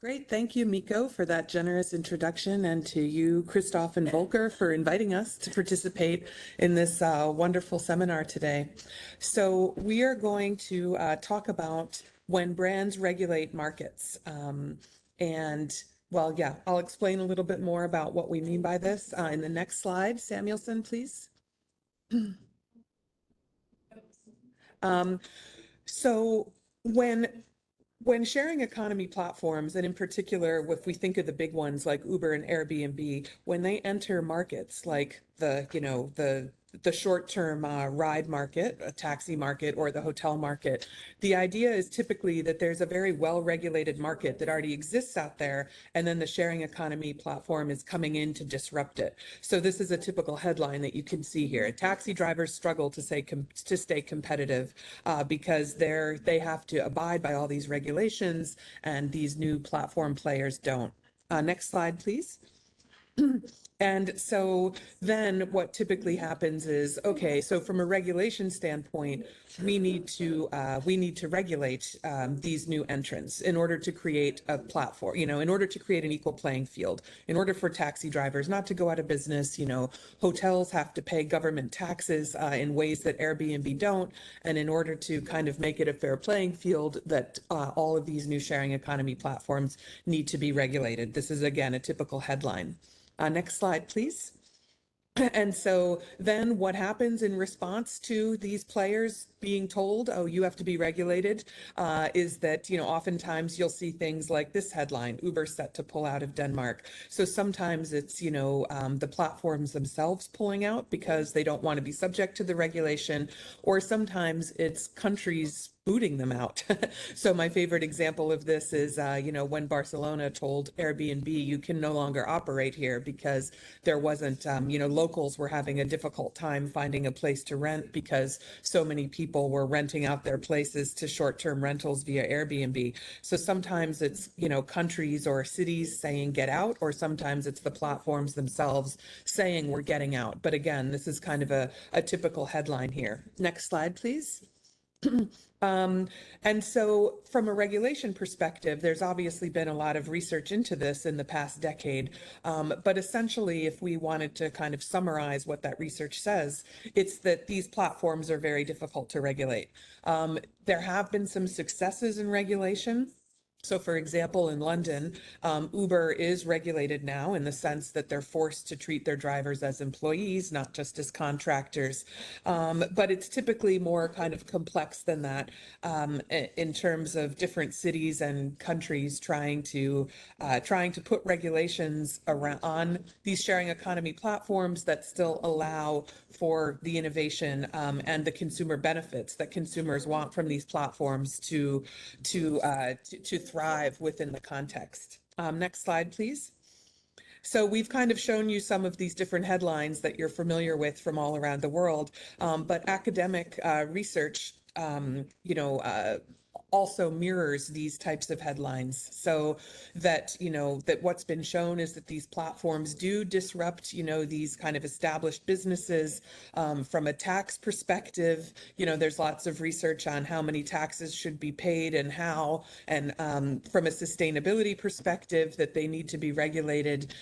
Great. Thank you, Mikko, for that generous introduction, and to you, Christoph and Volker, for inviting us to participate in this wonderful seminar today. So we are going to talk about when brands regulate markets. I'll explain a little bit more about what we mean by this in the next slide. Samuelson, please. So when sharing economy platforms, and in particular, if we think of the big ones like Uber and Airbnb, when they enter markets like the short-term ride market, a taxi market, or the hotel market, the idea is typically that there's a very well-regulated market that already exists out there, and then the sharing economy platform is coming in to disrupt it. So this is a typical headline that you can see here. Taxi drivers struggle to stay competitive because they have to abide by all these regulations, and these new platform players don't. Next slide, please. And so then what typically happens is, okay, so from a regulation standpoint, we need to regulate these new entrants in order to create a platform, in order to create an equal playing field, in order for taxi drivers not to go out of business. Hotels have to pay government taxes in ways that Airbnb don't, and in order to kind of make it a fair playing field, that all of these new sharing economy platforms need to be regulated. This is, again, a typical headline. Next slide, please. And so then what happens in response to these players being told, oh, you have to be regulated, is that, oftentimes you'll see things like this headline, Uber set to pull out of Denmark. So sometimes it's, the platforms themselves pulling out because they don't want to be subject to the regulation, or sometimes it's countries booting them out. So my favorite example of this is, when Barcelona told Airbnb, you can no longer operate here because there wasn't, locals were having a difficult time finding a place to rent because so many people were renting out their places to short-term rentals via Airbnb. So sometimes it's, countries or cities saying get out, or sometimes it's the platforms themselves saying we're getting out. But again, this is kind of a typical headline here. Next slide, please. And so from a regulation perspective, there's obviously been a lot of research into this in the past decade. But essentially, if we wanted to kind of summarize what that research says, it's that these platforms are very difficult to regulate. There have been some successes in regulation. So, for example, in London, Uber is regulated now in the sense that they're forced to treat their drivers as employees, not just as contractors. But it's typically more kind of complex than that in terms of different cities and countries trying to put regulations around on these sharing economy platforms that still allow for the innovation and the consumer benefits that consumers want from these platforms to thrive within the context. Next slide, please. So we've kind of shown you some of these different headlines that you're familiar with from all around the world, but academic research, also mirrors these types of headlines. So that, that what's been shown is that these platforms do disrupt, these kind of established businesses from a tax perspective. There's lots of research on how many taxes should be paid and how, and from a sustainability perspective, that they need to be regulated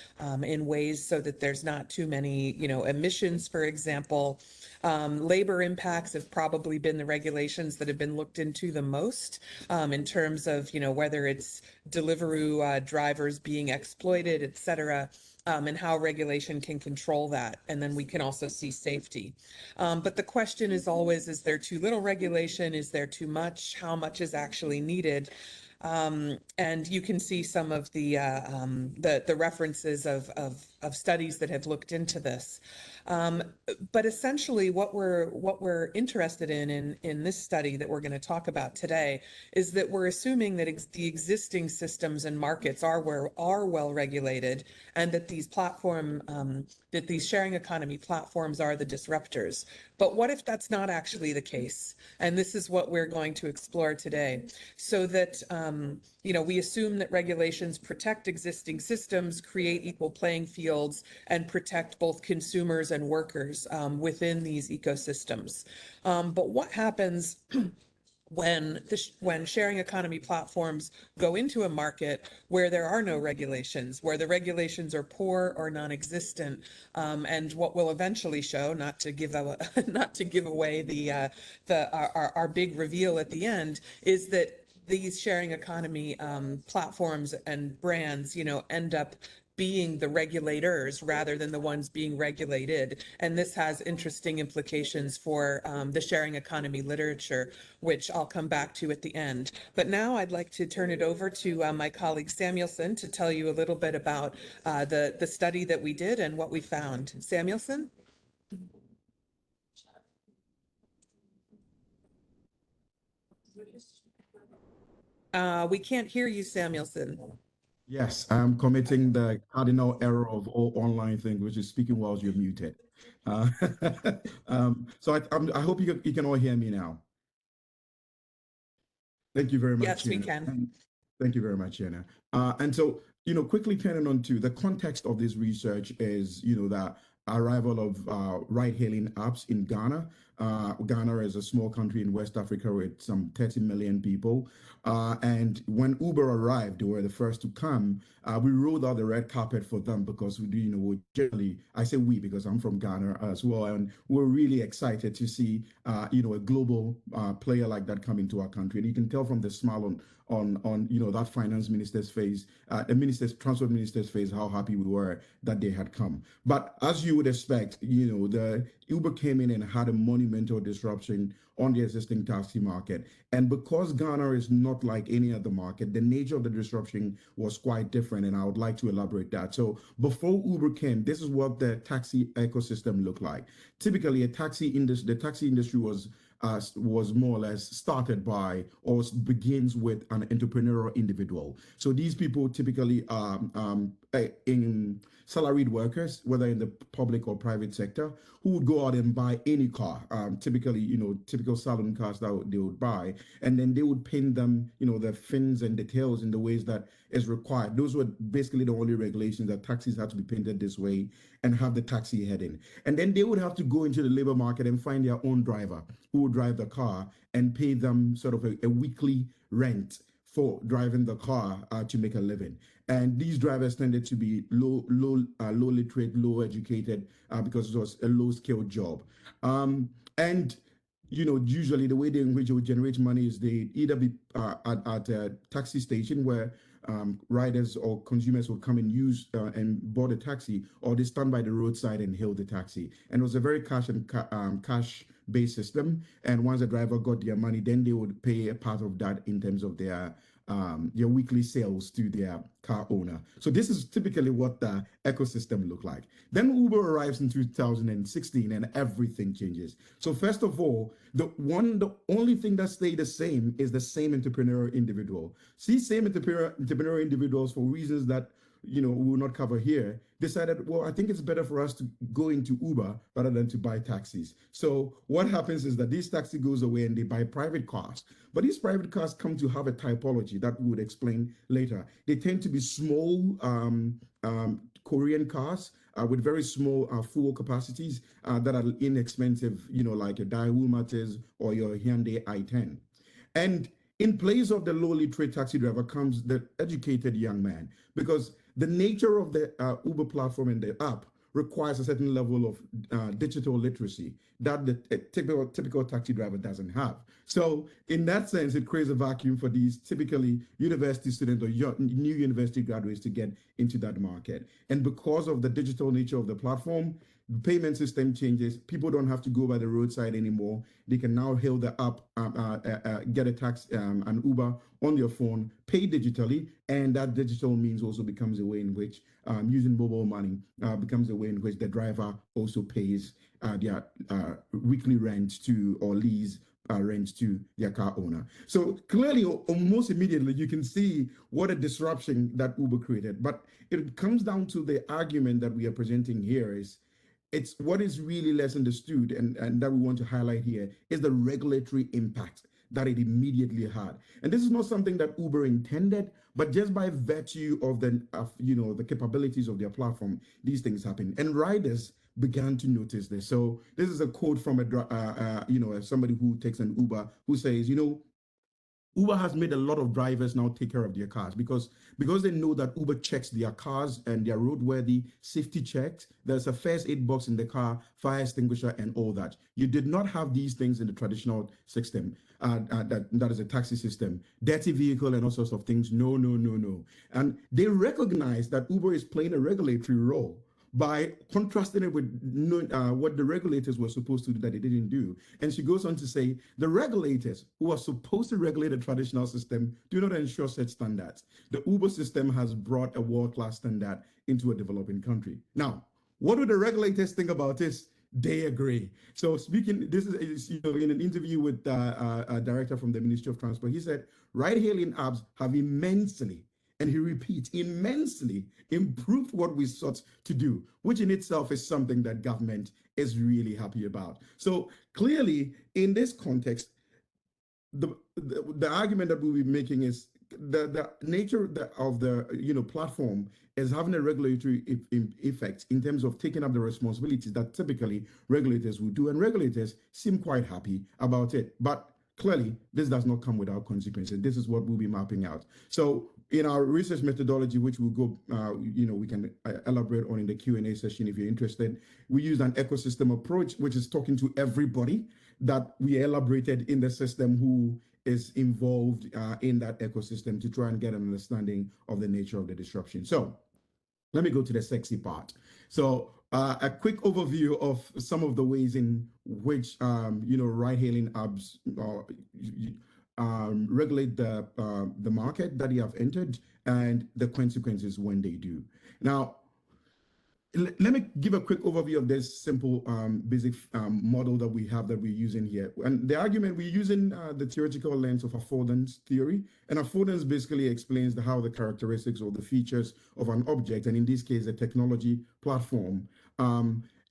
in ways so that there's not too many, emissions, for example. Labor impacts have probably been the regulations that have been looked into the most in terms of, whether it's Deliveroo drivers being exploited, et cetera, and how regulation can control that. And then we can also see safety. But the question is always, is there too little regulation? Is there too much? How much is actually needed? And you can see some of the references of studies that have looked into this. But essentially, what we're interested in this study that we're going to talk about today is that we're assuming that the existing systems and markets are well regulated, and that these sharing economy platforms are the disruptors. But what if that's not actually the case? And this is what we're going to explore today, so that we assume that regulations protect existing systems, create equal playing fields, and protect both consumers and workers within these ecosystems. But what happens when sharing economy platforms go into a market where there are no regulations, where the regulations are poor or non-existent, and what will eventually show, not to give not to give away our big reveal at the end, is that these sharing economy platforms and brands, end up being the regulators rather than the ones being regulated. And this has interesting implications for the sharing economy literature, which I'll come back to at the end. But now I'd like to turn it over to my colleague Samuelson to tell you a little bit about the study that we did and what we found. Samuelson? We can't hear you, Samuelson. Yes, I'm committing the cardinal error of all online things, which is speaking whilst you're muted. Uh, so I hope you can all hear me now. Thank you very much. Yes, we Giana. can. Thank you very much, Giana. And so, quickly turning on to the context of this research is, the arrival of ride-hailing apps in Ghana. Ghana is a small country in West Africa with some 30 million people. And when Uber arrived, they were the first to come. We rolled out the red carpet for them because we do, we generally, I say we because I'm from Ghana as well, and we're really excited to see, a global player like that come into our country. And you can tell from the smile on that finance minister's face, the transport minister's face, how happy we were that they had come. But as you would expect, the Uber came in and had a monumental disruption on the existing taxi market. And because Ghana is not like any other market, the nature of the disruption was quite different. And I would like to elaborate that. So before Uber came, this is what the taxi ecosystem looked like. Typically, the taxi industry was more or less started by or begins with an entrepreneurial individual. So these people typically in salaried workers, whether in the public or private sector, who would go out and buy any car, typically, typical salon cars that they would buy, and then they would paint them, the fins and details in the ways that is required. Those were basically the only regulations, that taxis had to be painted this way and have the taxi heading. And then they would have to go into the labor market and find their own driver who would drive the car and pay them sort of a weekly rent for driving the car to make a living. And these drivers tended to be low literate, low educated, because it was a low skilled job. And usually the way in which they would generate money is they either be at a taxi station where riders or consumers would come and use and board a taxi, or they stand by the roadside and hail the taxi. And it was a very cash-based system. And once the driver got their money, then they would pay a part of that in terms of their weekly sales to their car owner. So this is typically what the ecosystem looked like. Then Uber arrives in 2016 and everything changes. So first of all, the only thing that stayed the same is the same entrepreneurial individual. See, same entrepreneurial individuals, for reasons that we will not cover here, decided, well, I think it's better for us to go into Uber rather than to buy taxis. So what happens is that this taxi goes away and they buy private cars. But these private cars come to have a typology that we would explain later. They tend to be small Korean cars with very small fuel capacities that are inexpensive, like your Daewoo Matiz or your Hyundai i10. And in place of the low literate taxi driver comes the educated young man, because the nature of the Uber platform and the app requires a certain level of digital literacy that the typical taxi driver doesn't have. So in that sense, it creates a vacuum for these typically university students or new university graduates to get into that market. And because of the digital nature of the platform, the payment system changes. People don't have to go by the roadside anymore. They can now hail the app, get a taxi, an Uber on their phone, pay digitally, and that digital means also becomes a way in which using mobile money becomes a way in which the driver also pays their weekly rent to or lease rent to their car owner. So clearly, almost immediately, you can see what a disruption that Uber created. But it comes down to the argument that we are presenting here is, it's what is really less understood and that we want to highlight here is the regulatory impact that it immediately had. And this is not something that Uber intended, but just by virtue of the capabilities of their platform, these things happen. And riders began to notice this. So this is a quote from somebody who takes an Uber, who says, Uber has made a lot of drivers now take care of their cars because they know that Uber checks their cars and their roadworthy safety checks. There's a first aid box in the car, fire extinguisher, and all that. You did not have these things in the traditional system. That is a taxi system, dirty vehicle, and all sorts of things. No, no, no, no. And they recognize that Uber is playing a regulatory role by contrasting it with what the regulators were supposed to do that they didn't do. And she goes on to say, the regulators who are supposed to regulate the traditional system do not ensure such standards. The Uber system has brought a world-class standard into a developing country. Now, what do the regulators think about this? They agree. So speaking, this is in an interview with a director from the Ministry of Transport, he said, ride-hailing apps have immensely, and he repeats, immensely improved what we sought to do, which in itself is something that government is really happy about. So clearly, in this context, the argument that we'll be making is the nature of the platform is having a regulatory effect in terms of taking up the responsibilities that typically regulators would do, and regulators seem quite happy about it. But clearly, this does not come without consequences. This is what we'll be mapping out. So in our research methodology, which we'll go, we can elaborate on in the Q&A session if you're interested, we use an ecosystem approach, which is talking to everybody that we elaborated in the system who is involved in that ecosystem to try and get an understanding of the nature of the disruption. So let me go to the sexy part. So a quick overview of some of the ways in which ride-hailing apps regulate the market that you have entered and the consequences when they do. Now, let me give a quick overview of this simple basic model that we have that we're using here. And the argument, we're using the theoretical lens of affordance theory. And affordance basically explains how the characteristics or the features of an object, and in this case, a technology platform,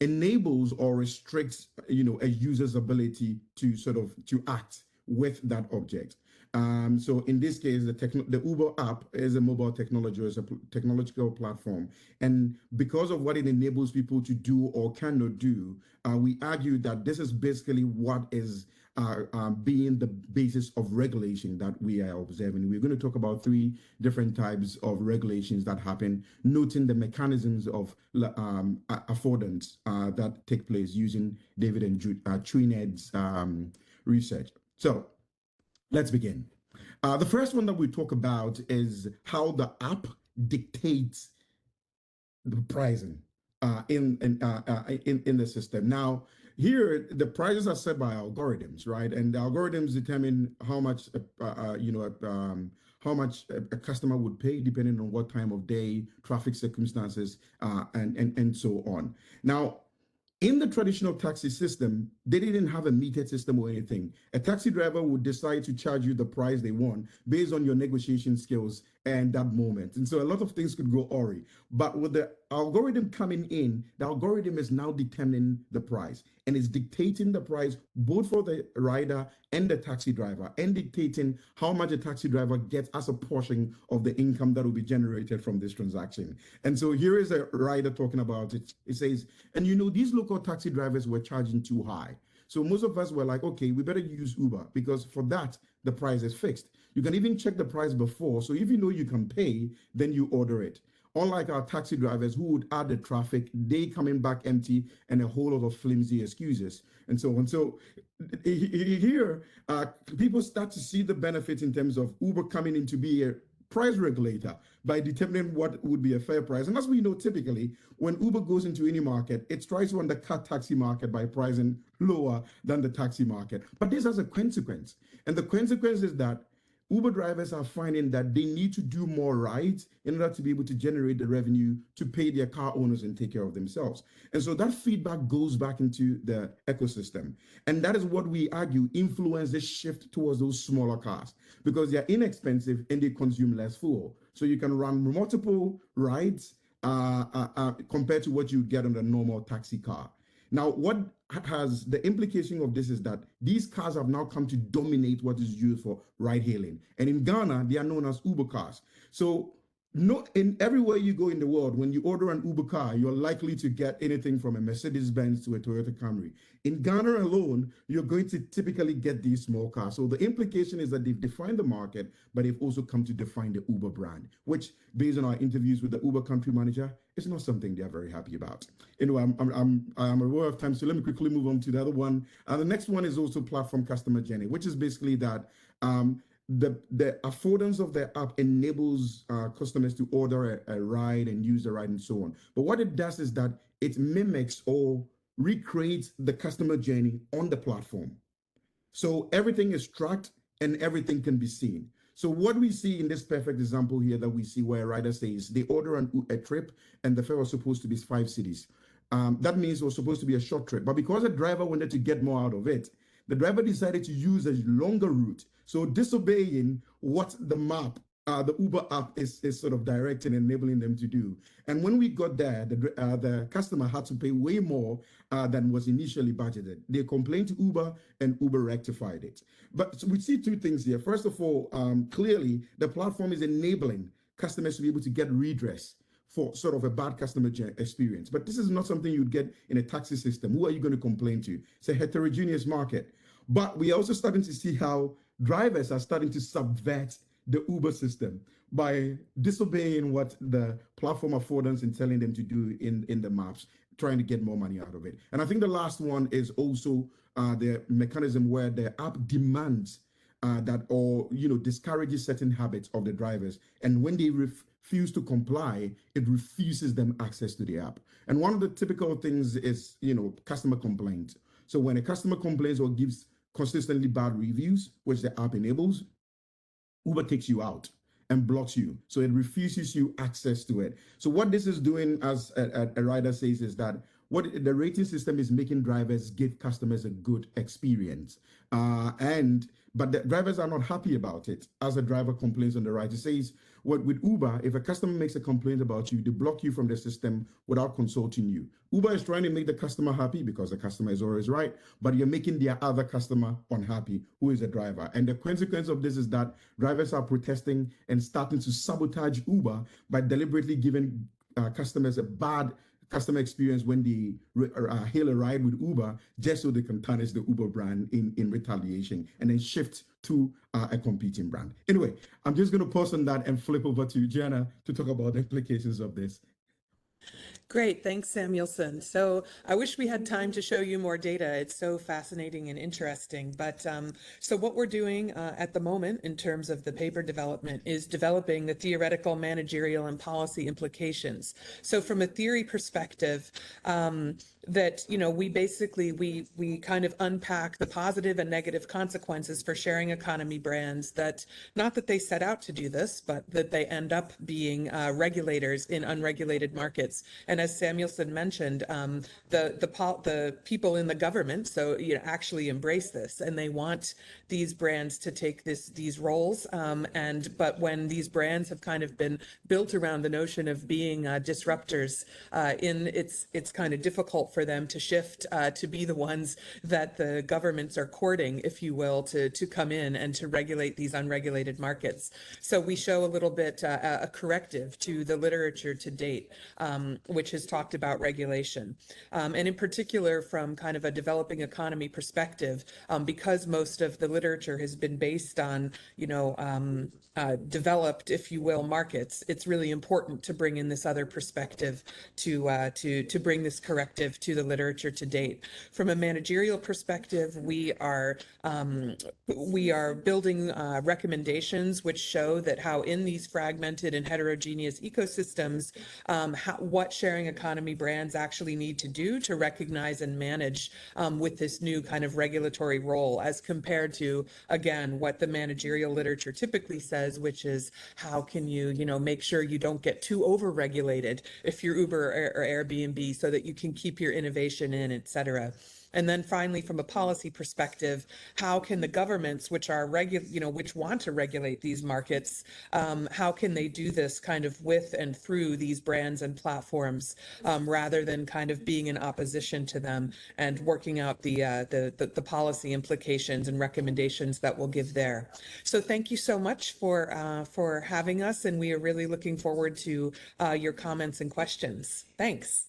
enables or restricts a user's ability to to act with that object. So in this case, the Uber app is a mobile technology, is a technological platform. And because of what it enables people to do or cannot do, we argue that this is basically what is being the basis of regulation that we are observing. We're going to talk about 3 different types of regulations that happen, noting the mechanisms of affordance that take place using David and Trinidad's research. So let's begin. The first one that we talk about is how the app dictates the pricing in the system. Now, here the prices are set by algorithms, right? And the algorithms determine how much a customer would pay depending on what time of day, traffic circumstances, and so on. Now, in the traditional taxi system, they didn't have a metered system or anything. A taxi driver would decide to charge you the price they want based on your negotiation skills and that moment. And so a lot of things could go awry. But with the algorithm coming in, the algorithm is now determining the price and is dictating the price both for the rider and the taxi driver, and dictating how much a taxi driver gets as a portion of the income that will be generated from this transaction. And so here is a rider talking about it. It says, and these local taxi drivers were charging too high. So most of us were like, okay, we better use Uber because for that, the price is fixed. You can even check the price before. So if you know you can pay, then you order it. Unlike our taxi drivers who would add the traffic, they coming back empty and a whole lot of flimsy excuses and so on. So here, people start to see the benefits in terms of Uber coming in to be a price regulator by determining what would be a fair price. And as we know, typically, when Uber goes into any market, it tries to undercut taxi market by pricing lower than the taxi market. But this has a consequence. And the consequence is that Uber drivers are finding that they need to do more rides in order to be able to generate the revenue to pay their car owners and take care of themselves. And so that feedback goes back into the ecosystem. And that is what we argue influence this shift towards those smaller cars because they're inexpensive and they consume less fuel. So you can run multiple rides compared to what you get on a normal taxi car. Now, what has the implication of this is that these cars have now come to dominate what is used for ride hailing. And in Ghana, they are known as Uber cars. So no, in everywhere you go in the world, when you order an Uber car, you're likely to get anything from a Mercedes-Benz to a Toyota Camry. In Ghana alone, you're going to typically get these small cars. So the implication is that they've defined the market, but they've also come to define the Uber brand, which, based on our interviews with the Uber country manager, is not something they're very happy about. Anyway, I'm aware of time, so let me quickly move on to the other one. The next one is also platform customer journey, which is basically that. The affordance of the app enables customers to order a ride and use the ride and so on. But what it does is that it mimics or recreates the customer journey on the platform. So everything is tracked and everything can be seen. So what we see in this perfect example here that we see where a rider says they order a trip and the fare was supposed to be 5 cities. That means it was supposed to be a short trip. But because the driver wanted to get more out of it, the driver decided to use a longer route. So disobeying what the map, the Uber app is sort of directing and enabling them to do. And when we got there, the customer had to pay way more than was initially budgeted. They complained to Uber and Uber rectified it. But so we see two things here. First of all, clearly the platform is enabling customers to be able to get redress for sort of a bad customer experience. But this is not something you'd get in a taxi system. Who are you going to complain to? It's a heterogeneous market. But we are also starting to see how drivers are starting to subvert the Uber system by disobeying what the platform affordance and telling them to do in the maps, trying to get more money out of it. And I think the last one is also the mechanism where the app demands that or discourages certain habits of the drivers. And when they refuse to comply, it refuses them access to the app. And one of the typical things is customer complaints. So when a customer complains or gives consistently bad reviews, which the app enables, Uber takes you out and blocks you. So it refuses you access to it. So what this is doing, as a rider says, is that what the rating system is making drivers give customers a good experience. But the drivers are not happy about it. As a driver complains on the ride, it says, with Uber, if a customer makes a complaint about you, they block you from the system without consulting you. Uber is trying to make the customer happy because the customer is always right, but you're making their other customer unhappy, who is a driver. And the consequence of this is that drivers are protesting and starting to sabotage Uber by deliberately giving customers a bad customer experience when they hail a ride with Uber, just so they can tarnish the Uber brand in retaliation and then shift to a competing brand. Anyway, I'm just going to pause on that and flip over to Giana to talk about the implications of this. Great, thanks, Samuelson. So I wish we had time to show you more data. It's so fascinating and interesting. But so what we're doing at the moment in terms of the paper development is developing the theoretical, managerial, and policy implications. So from a theory perspective, that we basically we kind of unpack the positive and negative consequences for sharing economy brands, that not that they set out to do this, but that they end up being regulators in unregulated markets. And as Samuelson mentioned, the people in the government actually embrace this, and they want these brands to take these roles. But when these brands have kind of been built around the notion of being disruptors, it's kind of difficult for them to shift to be the ones that the governments are courting, if you will, to come in and to regulate these unregulated markets. So we show a little bit a corrective to the literature to date, which has talked about regulation. And in particular, from kind of a developing economy perspective, because most of the literature has been based on, developed, if you will, markets, it's really important to bring in this other perspective to bring this corrective to the literature to date. From a managerial perspective, we are building recommendations which show that how in these fragmented and heterogeneous ecosystems, what sharing economy brands actually need to do to recognize and manage with this new kind of regulatory role, as compared to, again, what the managerial literature typically says, which is how can you, make sure you don't get too over-regulated if you're Uber or Airbnb, so that you can keep your innovation in, et cetera. And then finally, from a policy perspective, how can the governments, which are which want to regulate these markets, how can they do this kind of with and through these brands and platforms, rather than kind of being in opposition to them, and working out the policy implications and recommendations that we'll give there. So thank you so much for having us, and we are really looking forward to your comments and questions. Thanks.